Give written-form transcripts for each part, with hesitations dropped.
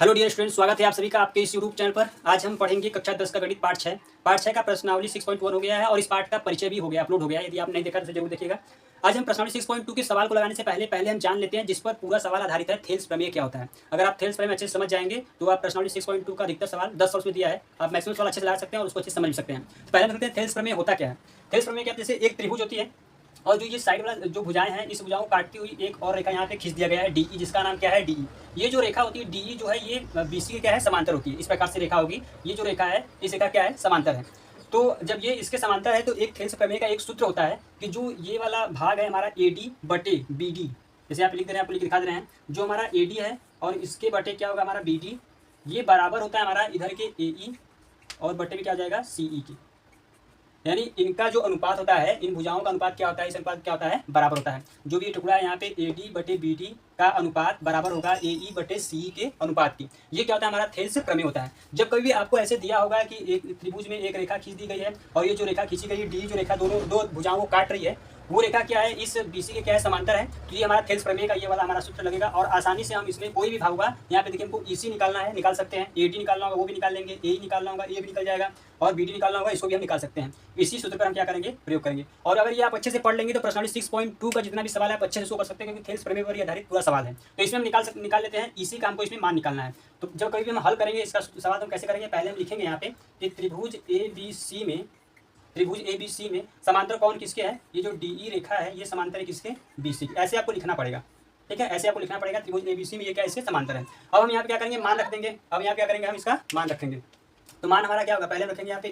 Hello dear student, स्वागत है आप सभी का आपके इस यूट्यूब चैनल पर। आज हम पढ़ेंगे कक्षा 10 का गणित पार्ट 6। पार्ट 6 का प्रश्नावली 6.1 हो गया है और इस पार्ट का परिचय भी हो गया, अपलोड हो गया है। यदि आप नहीं देखा तो जरूर देखिएगा। आज हम प्रश्नावली 6.2 के सवाल को लगाने से पहले हम जान लेते हैं जिस पर पूरा सवाल आधारित है, थेल्स प्रमेय क्या होता है। अगर आप थेल्स प्रमेय अच्छे से समझ जाएंगे तो आप प्रश्नावली 6.2 का अधिकतर सवाल 10 वर्ष में दिया है, आप मैक्सिमम सवाल अच्छे से लगा सकते हैं और उसको अच्छे से समझ सकते हैं। तो पहले देखते हैं थेल्स प्रमेय होता क्या है। थेल्स प्रमेय क्या, जैसे एक त्रिभुज होती है और जो ये साइड वाला जो भुजाएं हैं, इस भुजाओं को काटती हुई एक और रेखा यहाँ पे खींच दिया गया है डीई, जिसका नाम क्या है डीई। ये जो रेखा होती है डीई जो है ये बीसी के क्या है, समांतर होती है। इस प्रकार से रेखा होगी, ये जो रेखा है इस रेखा क्या है, समांतर है। तो जब ये इसके समांतर है तो एक थेल्स प्रमेय का एक सूत्र होता है कि जो ये वाला भाग है हमारा एडी बटे बीडी, जैसे आप लिख दे रहे हैं, आप लिख दिखा दे रहे हैं, जो हमारा एडी है और इसके बटे क्या होगा हमारा बीडी, ये बराबर होता है हमारा इधर के एई और बटे में क्या हो जाएगा सीई के। यानी इनका जो अनुपात होता है, इन भुजाओं का अनुपात क्या होता है, इस अनुपात क्या होता है, बराबर होता है। जो भी ये टुकड़ा है यहाँ पे एडी बटे बीडी का अनुपात बराबर होगा एई बटे सी के अनुपात की। ये क्या होता है, हमारा थेल्स प्रमेय होता है। जब कभी भी आपको ऐसे दिया होगा कि एक त्रिभुज में एक रेखा खींच दी गई है और ये जो रेखा खींची गई है डी जो रेखा दोनों दो भुजाओं को काट रही है, वो रेखा क्या है, इस बीसी के क्या है, समांतर है। तो ये हमारा थेल्स प्रमेय का ये वाला हमारा सूत्र लगेगा और आसानी से हम इसमें कोई भी भाग होगा, यहाँ पे देखिए हमको ईसी निकालना है, निकाल सकते हैं। एडी निकालना होगा वो भी निकाल लेंगे, ए निकालना होगा ये भी निकल जाएगा और बीडी निकालना होगा इसको भी हम निकाल सकते हैं। इसी सूत्र पर हम क्या करेंगे, प्रयोग करेंगे। और अगर ये आप अच्छे से पढ़ लेंगे तो प्रश्नावली 6.2 का जितना भी सवाल है आप अच्छे से सो कर सकते हैं, क्योंकि थेल्स प्रमेय पर आधारित पूरा सवाल है। तो इसमें हम निकाल लेते हैं इसी का, हमको इसमें मान निकालना है। तो जब कभी भी हम हल करेंगे इसका सवाल हम कैसे करेंगे, पहले हम लिखेंगे यहाँ पे कि त्रिभुज ए बी सी में समांतर कौन किसके है, ये जो डीई रेखा है ये समांतर है किसके, बीसी के। ऐसे आपको लिखना पड़ेगा, ठीक है, ऐसे आपको लिखना पड़ेगा। त्रिभुज ए बी सी में ये क्या इसके समांतर है। अब हम यहाँ पे क्या करेंगे, मान रख देंगे। अब यहाँ क्या करेंगे, हम इसका मान रखेंगे। तो मान हमारा क्या होगा, पहले रखेंगे यहाँ पे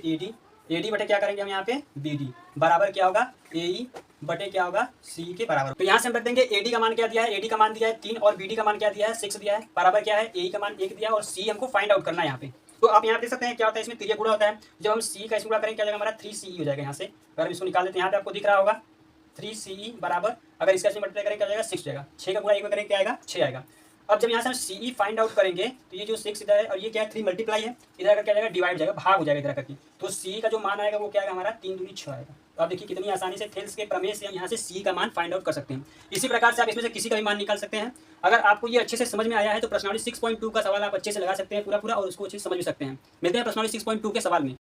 एडी बटे क्या करेंगे हम यहाँ पे बीडी बराबर क्या होगा एई बटे क्या होगा सी के बराबर। तो यहाँ से हम रख देंगे एडी का मान क्या दिया है, एडी का मान दिया है 3 और बीडी का मान क्या दिया है 6 दिया है, बराबर क्या है एई का मान 1 दिया है और सी हमको फाइंड आउट करना है यहाँ पे। तो आप यहाँ देख सकते हैं क्या होता है, इसमें त्रिज्या गुणा होता है। जब हम सी का इसमें गुणा करेंगे क्या जाएगा हमारा 3CE हो जाएगा। यहाँ से अगर हम इसको निकाल देते हैं, यहाँ पे आपको दिख रहा होगा 3CE बराबर, अगर इसका इसमें मल्टीप्लाई करेंगे क्या जाएगा 6 जाएगा। 6 का गुणा 1 में करेंगे क्या आएगा 6 आएगा। अब जब यहाँ से हम CE फाइंड आउट करेंगे तो ये जो 6 इधर है और ये क्या है 3 मल्टीप्लाई है, इधर आकर क्या जाएगा डिवाइड जाएगा, भाग हो जाएगा इधर करके। तो CE का जो मान आएगा वो क्या आएगा हमारा 3 दूनी 6 आएगा। तो आप देखिए कितनी आसानी से थेल्स के प्रमेय से हम यहाँ से CE का मान फाइंड आउट कर सकते हैं। इसी प्रकार से आप इसमें से किसी का भी मान निकाल सकते हैं। अगर आपको ये अच्छे से समझ में आया है तो प्रश्नावली 6.2 का सवाल आप अच्छे से लगा सकते हैं पूरा और उसको अच्छे से समझ भी सकते हैं। मिलते हैं प्रश्नावली 6.2 के सवाल में।